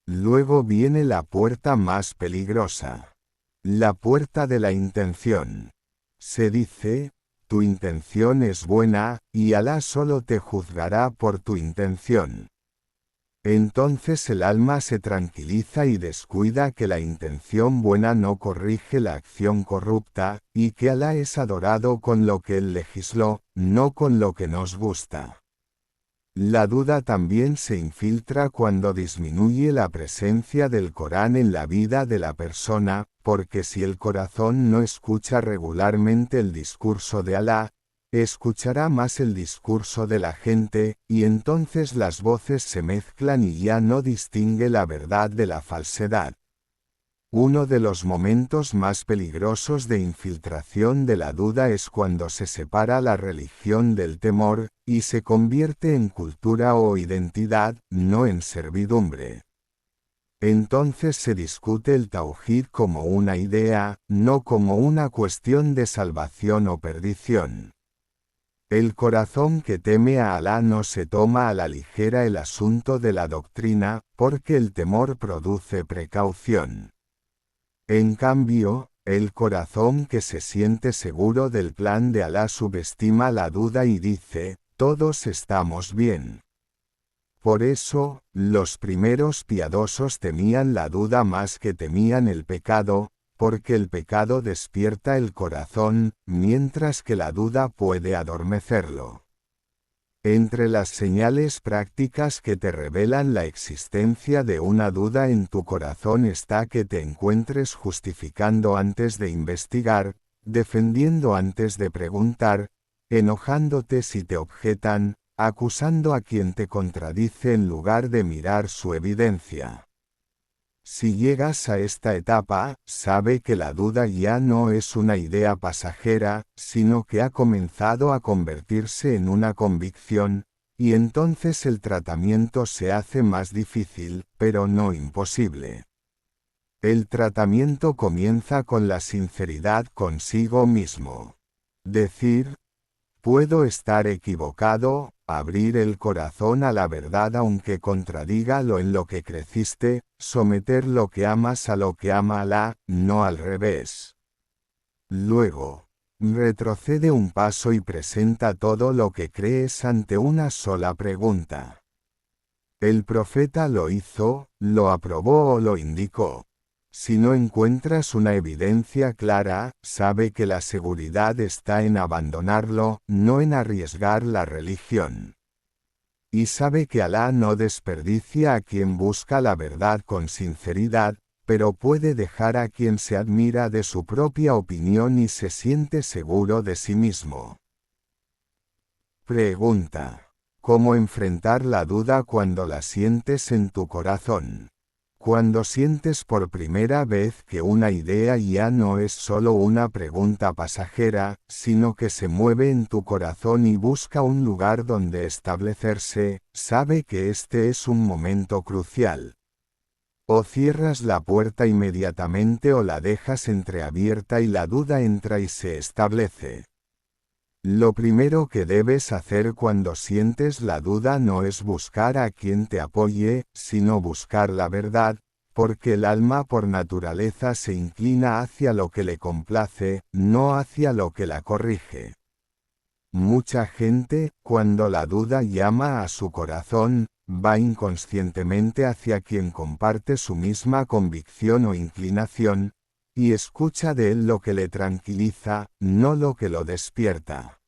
Luego viene la puerta más peligrosa. La puerta de la intención. Se dice, tu intención es buena, y Alá solo te juzgará por tu intención. Entonces el alma se tranquiliza y descuida que la intención buena no corrige la acción corrupta, y que Alá es adorado con lo que él legisló, no con lo que nos gusta. La duda también se infiltra cuando disminuye la presencia del Corán en la vida de la persona, porque si el corazón no escucha regularmente el discurso de Alá, escuchará más el discurso de la gente, y entonces las voces se mezclan y ya no distingue la verdad de la falsedad. Uno de los momentos más peligrosos de infiltración de la duda es cuando se separa la religión del temor, y se convierte en cultura o identidad, no en servidumbre. Entonces se discute el tauhid como una idea, no como una cuestión de salvación o perdición. El corazón que teme a Alá no se toma a la ligera el asunto de la doctrina, porque el temor produce precaución. En cambio, el corazón que se siente seguro del plan de Alá subestima la duda y dice, todos estamos bien. Por eso, los primeros piadosos temían la duda más que temían el pecado, porque el pecado despierta el corazón, mientras que la duda puede adormecerlo. Entre las señales prácticas que te revelan la existencia de una duda en tu corazón está que te encuentres justificando antes de investigar, defendiendo antes de preguntar, enojándote si te objetan, acusando a quien te contradice en lugar de mirar su evidencia. Si llegas a esta etapa, sabe que la duda ya no es una idea pasajera, sino que ha comenzado a convertirse en una convicción, y entonces el tratamiento se hace más difícil, pero no imposible. El tratamiento comienza con la sinceridad consigo mismo. Decir, puedo estar equivocado, abrir el corazón a la verdad aunque contradiga lo en lo que creciste, someter lo que amas a lo que ama Alá, no al revés. Luego, retrocede un paso y presenta todo lo que crees ante una sola pregunta. ¿El profeta lo hizo, lo aprobó o lo indicó? Si no encuentras una evidencia clara, sabe que la seguridad está en abandonarlo, no en arriesgar la religión. Y sabe que Alá no desperdicia a quien busca la verdad con sinceridad, pero puede dejar a quien se admira de su propia opinión y se siente seguro de sí mismo. Pregunta: ¿cómo enfrentar la duda cuando la sientes en tu corazón? Cuando sientes por primera vez que una idea ya no es solo una pregunta pasajera, sino que se mueve en tu corazón y busca un lugar donde establecerse, sabe que este es un momento crucial. O cierras la puerta inmediatamente o la dejas entreabierta y la duda entra y se establece. Lo primero que debes hacer cuando sientes la duda no es buscar a quien te apoye, sino buscar la verdad, porque el alma por naturaleza se inclina hacia lo que le complace, no hacia lo que la corrige. Mucha gente, cuando la duda llama a su corazón, va inconscientemente hacia quien comparte su misma convicción o inclinación, y escucha de él lo que le tranquiliza, no lo que lo despierta.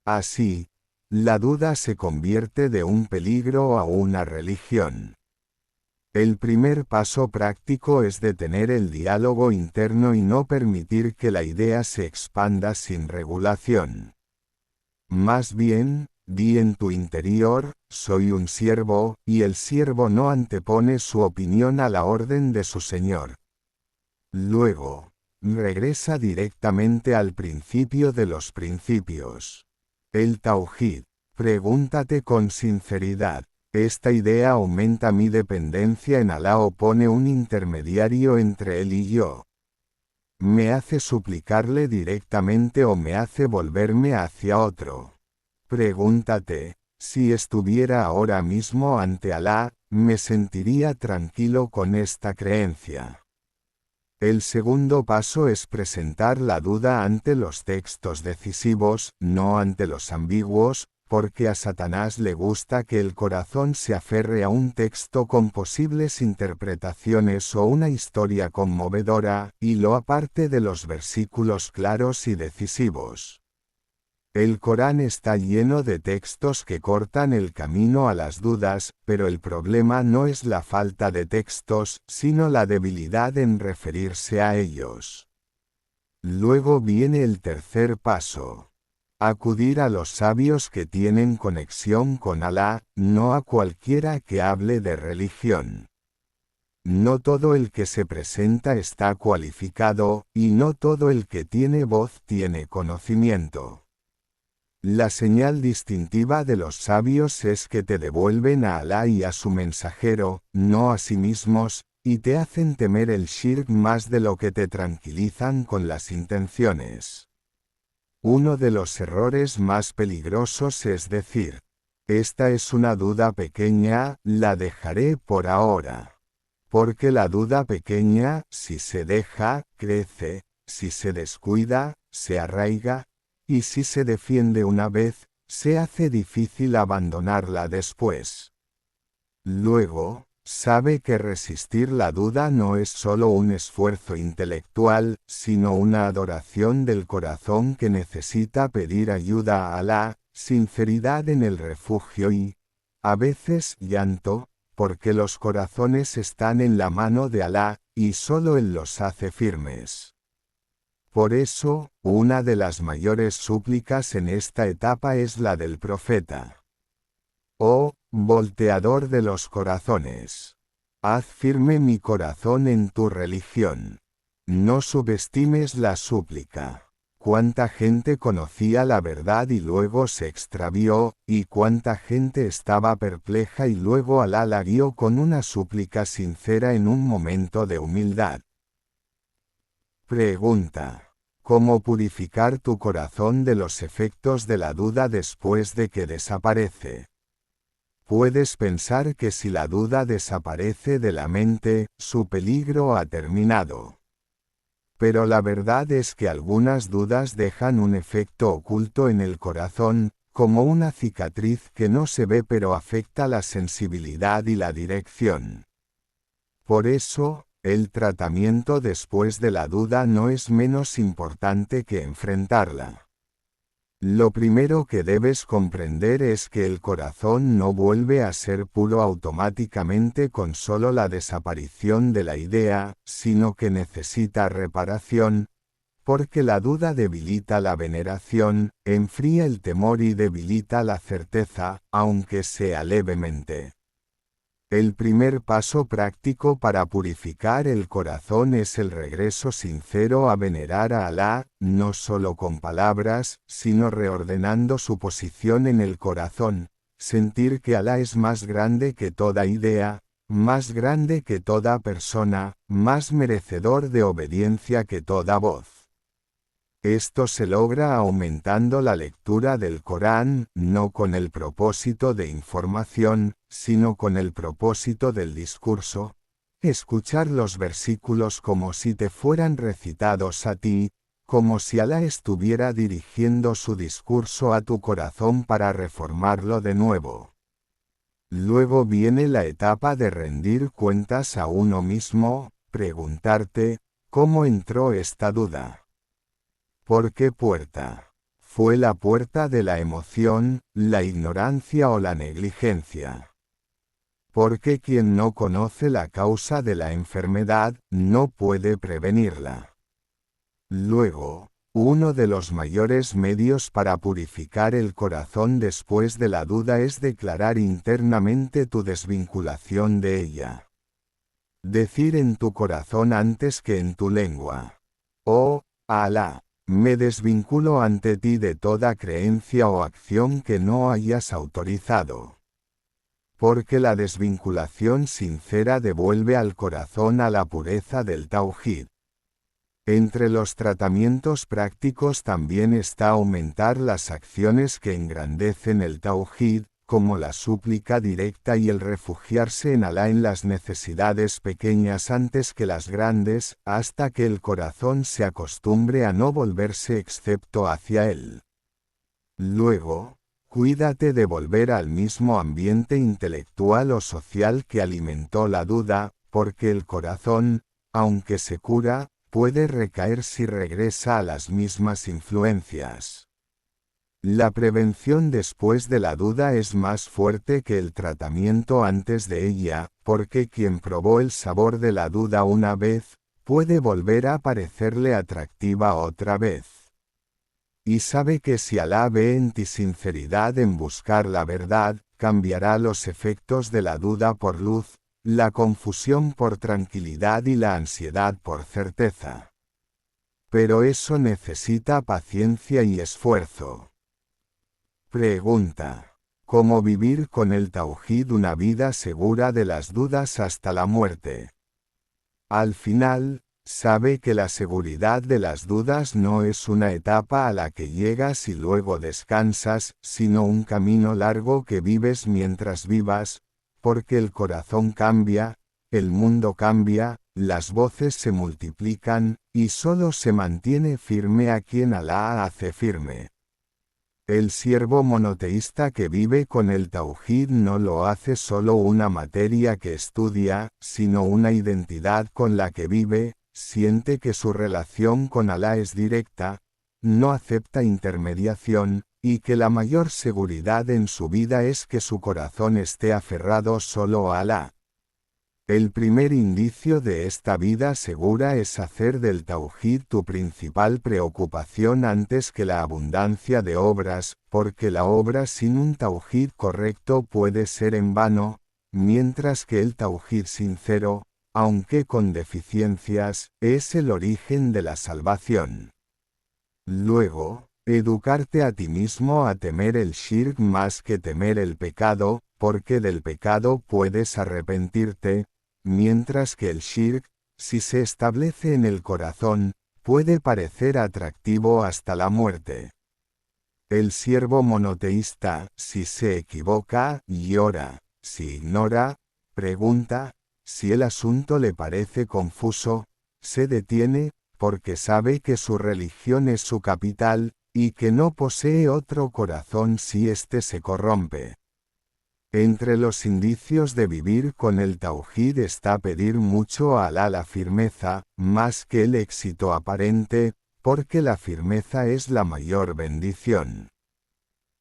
Así, la duda se convierte de un peligro a una religión. El primer paso práctico es detener el diálogo interno y no permitir que la idea se expanda sin regulación. Más bien, di en tu interior, soy un siervo, y el siervo no antepone su opinión a la orden de su señor. Luego, regresa directamente al principio de los principios. El Tauhid. Pregúntate con sinceridad, ¿esta idea aumenta mi dependencia en Alá o pone un intermediario entre él y yo? ¿Me hace suplicarle directamente o me hace volverme hacia otro? Pregúntate, si estuviera ahora mismo ante Alá, ¿me sentiría tranquilo con esta creencia? El segundo paso es presentar la duda ante los textos decisivos, no ante los ambiguos, porque a Satanás le gusta que el corazón se aferre a un texto con posibles interpretaciones o una historia conmovedora, y lo aparte de los versículos claros y decisivos. El Corán está lleno de textos que cortan el camino a las dudas, pero el problema no es la falta de textos, sino la debilidad en referirse a ellos. Luego viene el tercer paso. Acudir a los sabios que tienen conexión con Alá, no a cualquiera que hable de religión. No todo el que se presenta está cualificado, y no todo el que tiene voz tiene conocimiento. La señal distintiva de los sabios es que te devuelven a Alá y a su mensajero, no a sí mismos, y te hacen temer el shirk más de lo que te tranquilizan con las intenciones. Uno de los errores más peligrosos es decir, esta es una duda pequeña, la dejaré por ahora. Porque la duda pequeña, si se deja, crece, si se descuida, se arraiga, y si se defiende una vez, se hace difícil abandonarla después. Luego, sabe que resistir la duda no es solo un esfuerzo intelectual, sino una adoración del corazón que necesita pedir ayuda a Alá, sinceridad en el refugio y, a veces, llanto, porque los corazones están en la mano de Alá, y solo Él los hace firmes. Por eso, una de las mayores súplicas en esta etapa es la del profeta. Oh, volteador de los corazones. Haz firme mi corazón en tu religión. No subestimes la súplica. Cuánta gente conocía la verdad y luego se extravió, y cuánta gente estaba perpleja y luego Alá la guió con una súplica sincera en un momento de humildad. Pregunta: ¿cómo purificar tu corazón de los efectos de la duda después de que desaparece? Puedes pensar que si la duda desaparece de la mente, su peligro ha terminado. Pero la verdad es que algunas dudas dejan un efecto oculto en el corazón, como una cicatriz que no se ve pero afecta la sensibilidad y la dirección. Por eso, el tratamiento después de la duda no es menos importante que enfrentarla. Lo primero que debes comprender es que el corazón no vuelve a ser puro automáticamente con solo la desaparición de la idea, sino que necesita reparación, porque la duda debilita la veneración, enfría el temor y debilita la certeza, aunque sea levemente. El primer paso práctico para purificar el corazón es el regreso sincero a venerar a Alá, no solo con palabras, sino reordenando su posición en el corazón, sentir que Alá es más grande que toda idea, más grande que toda persona, más merecedor de obediencia que toda voz. Esto se logra aumentando la lectura del Corán, no con el propósito de información, sino con el propósito del discurso. Escuchar los versículos como si te fueran recitados a ti, como si Alá estuviera dirigiendo su discurso a tu corazón para reformarlo de nuevo. Luego viene la etapa de rendir cuentas a uno mismo, preguntarte, ¿cómo entró esta duda? ¿Por qué puerta? ¿Fue la puerta de la emoción, la ignorancia o la negligencia? Porque quien no conoce la causa de la enfermedad, no puede prevenirla. Luego, uno de los mayores medios para purificar el corazón después de la duda es declarar internamente tu desvinculación de ella. Decir en tu corazón antes que en tu lengua: oh, Alá, me desvinculo ante ti de toda creencia o acción que no hayas autorizado. Porque la desvinculación sincera devuelve al corazón a la pureza del Tauhid. Entre los tratamientos prácticos también está aumentar las acciones que engrandecen el Tauhid, como la súplica directa y el refugiarse en Alá en las necesidades pequeñas antes que las grandes, hasta que el corazón se acostumbre a no volverse excepto hacia Él. Luego, cuídate de volver al mismo ambiente intelectual o social que alimentó la duda, porque el corazón, aunque se cura, puede recaer si regresa a las mismas influencias. La prevención después de la duda es más fuerte que el tratamiento antes de ella, porque quien probó el sabor de la duda una vez, puede volver a parecerle atractiva otra vez. Y sabe que si Alá ve en ti sinceridad en buscar la verdad, cambiará los efectos de la duda por luz, la confusión por tranquilidad y la ansiedad por certeza. Pero eso necesita paciencia y esfuerzo. Pregunta: ¿cómo vivir con el Tauhid una vida segura de las dudas hasta la muerte? Al final, Sabe que la seguridad de las dudas no es una etapa a la que llegas y luego descansas, sino un camino largo que vives mientras vivas, porque el corazón cambia, el mundo cambia, las voces se multiplican, y solo se mantiene firme a quien Alá hace firme. El siervo monoteísta que vive con el Tauhid no lo hace solo una materia que estudia, sino una identidad con la que vive, siente que su relación con Alá es directa, no acepta intermediación, y que la mayor seguridad en su vida es que su corazón esté aferrado solo a Alá. El primer indicio de esta vida segura es hacer del Tauhid tu principal preocupación antes que la abundancia de obras, porque la obra sin un Tauhid correcto puede ser en vano, mientras que el Tauhid sincero, aunque con deficiencias, es el origen de la salvación. Luego, educarte a ti mismo a temer el shirk más que temer el pecado, porque del pecado puedes arrepentirte, mientras que el shirk, si se establece en el corazón, puede parecer atractivo hasta la muerte. El siervo monoteísta, si se equivoca, llora, si ignora, pregunta, si el asunto le parece confuso, se detiene, porque sabe que su religión es su capital, y que no posee otro corazón si éste se corrompe. Entre los indicios de vivir con el Tauhid está pedir mucho a Alá la firmeza, más que el éxito aparente, porque la firmeza es la mayor bendición.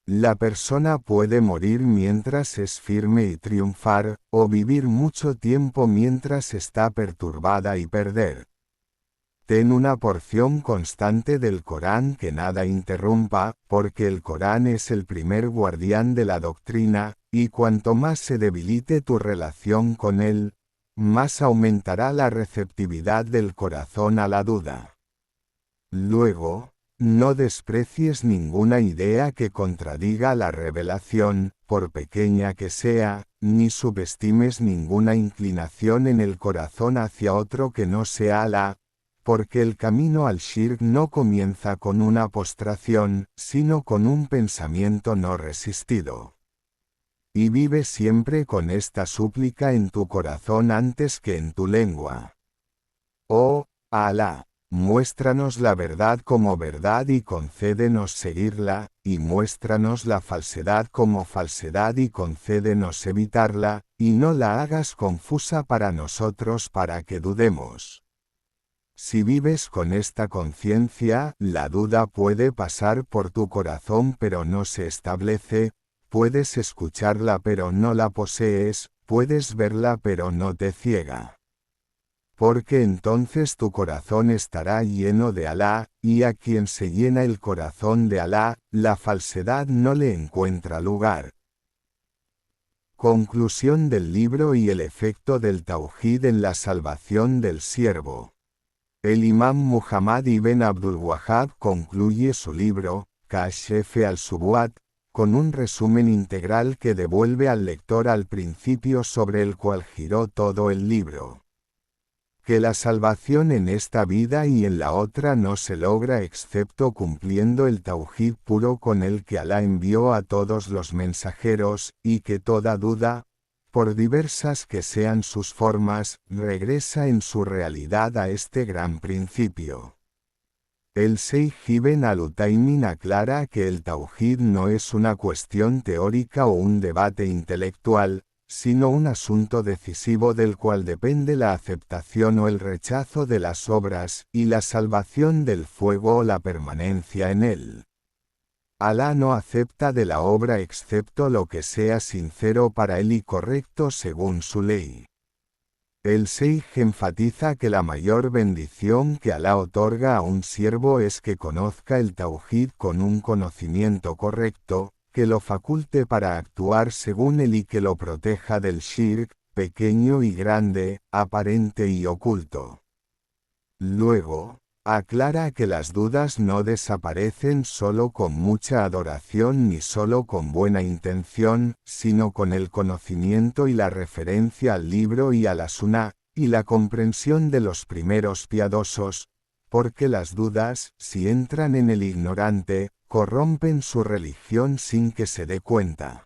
La persona puede morir mientras es firme y triunfar, o vivir mucho tiempo mientras está perturbada y perder. Ten una porción constante del Corán que nada interrumpa, porque el Corán es el primer guardián de la doctrina, y cuanto más se debilite tu relación con él, más aumentará la receptividad del corazón a la duda. Luego, no desprecies ninguna idea que contradiga la revelación, por pequeña que sea, ni subestimes ninguna inclinación en el corazón hacia otro que no sea Alá, porque el camino al shirk no comienza con una postración, sino con un pensamiento no resistido. Y vive siempre con esta súplica en tu corazón antes que en tu lengua. Oh, Alá, muéstranos la verdad como verdad y concédenos seguirla, y muéstranos la falsedad como falsedad y concédenos evitarla, y no la hagas confusa para nosotros para que dudemos. Si vives con esta conciencia, la duda puede pasar por tu corazón pero no se establece, puedes escucharla pero no la posees, puedes verla pero no te ciega. Porque entonces tu corazón estará lleno de Alá, y a quien se llena el corazón de Alá, la falsedad no le encuentra lugar. Conclusión del libro y el efecto del Tauhid en la salvación del siervo. El imam Muhammad ibn Abdul Wahhab concluye su libro, Kashf al-Subuhat, con un resumen integral que devuelve al lector al principio sobre el cual giró todo el libro. Que la salvación en esta vida y en la otra no se logra excepto cumpliendo el Tauhid puro con el que Alá envió a todos los mensajeros, y que toda duda, por diversas que sean sus formas, regresa en su realidad a este gran principio. El Sheikh Ibn al-Utaymin aclara que el Tauhid no es una cuestión teórica o un debate intelectual, sino un asunto decisivo del cual depende la aceptación o el rechazo de las obras, y la salvación del fuego o la permanencia en él. Alá no acepta de la obra excepto lo que sea sincero para él y correcto según su ley. El Sheikh enfatiza que la mayor bendición que Alá otorga a un siervo es que conozca el Tauhid con un conocimiento correcto, que lo faculte para actuar según él y que lo proteja del shirk, pequeño y grande, aparente y oculto. Luego, aclara que las dudas no desaparecen solo con mucha adoración ni solo con buena intención, sino con el conocimiento y la referencia al libro y a la suná, y la comprensión de los primeros piadosos, porque las dudas, si entran en el ignorante, corrompen su religión sin que se dé cuenta.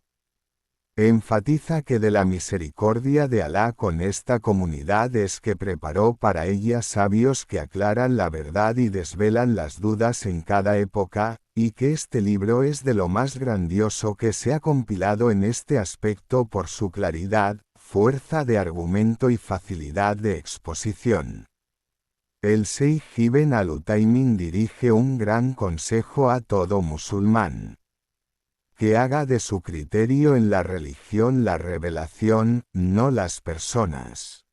Enfatiza que de la misericordia de Alá con esta comunidad es que preparó para ella sabios que aclaran la verdad y desvelan las dudas en cada época, y que este libro es de lo más grandioso que se ha compilado en este aspecto por su claridad, fuerza de argumento y facilidad de exposición. El Sheikh Ibn al-Utaymin dirige un gran consejo a todo musulmán: que haga de su criterio en la religión la revelación, no las personas.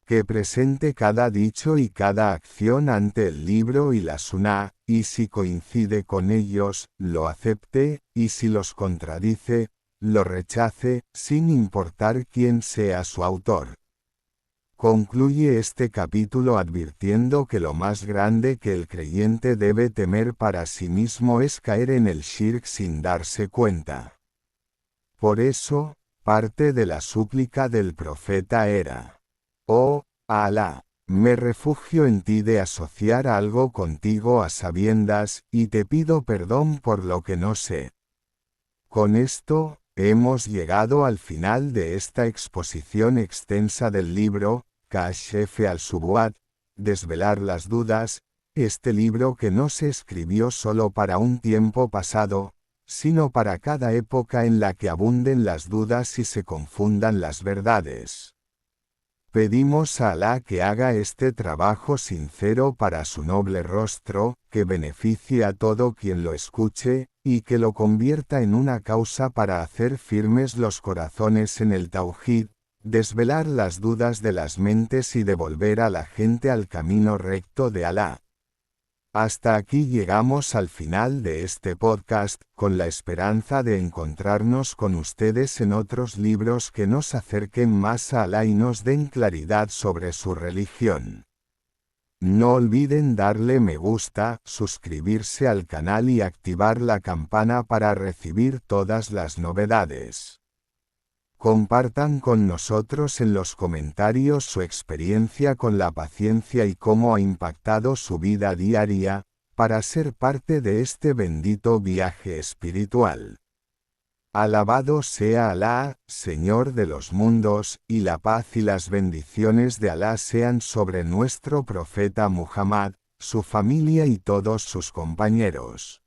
Que presente cada dicho y cada acción ante el libro y la suná, y si coincide con ellos, lo acepte, y si los contradice, lo rechace, sin importar quién sea su autor. Concluye este capítulo advirtiendo que lo más grande que el creyente debe temer para sí mismo es caer en el shirk sin darse cuenta. Por eso, parte de la súplica del profeta era: «Oh, Alá, me refugio en ti de asociar algo contigo a sabiendas, y te pido perdón por lo que no sé». Con esto, hemos llegado al final de esta exposición extensa del libro, Kashf al-Shubuhat, desvelar las dudas, este libro que no se escribió solo para un tiempo pasado, sino para cada época en la que abunden las dudas y se confundan las verdades. Pedimos a Alá que haga este trabajo sincero para su noble rostro, que beneficie a todo quien lo escuche, y que lo convierta en una causa para hacer firmes los corazones en el Tauhid, desvelar las dudas de las mentes y devolver a la gente al camino recto de Alá. Hasta aquí llegamos al final de este podcast, con la esperanza de encontrarnos con ustedes en otros libros que nos acerquen más a Alá y nos den claridad sobre su religión. No olviden darle me gusta, suscribirse al canal y activar la campana para recibir todas las novedades. Compartan con nosotros en los comentarios su experiencia con la paciencia y cómo ha impactado su vida diaria, para ser parte de este bendito viaje espiritual. Alabado sea Alá, Señor de los mundos, y la paz y las bendiciones de Alá sean sobre nuestro profeta Muhammad, su familia y todos sus compañeros.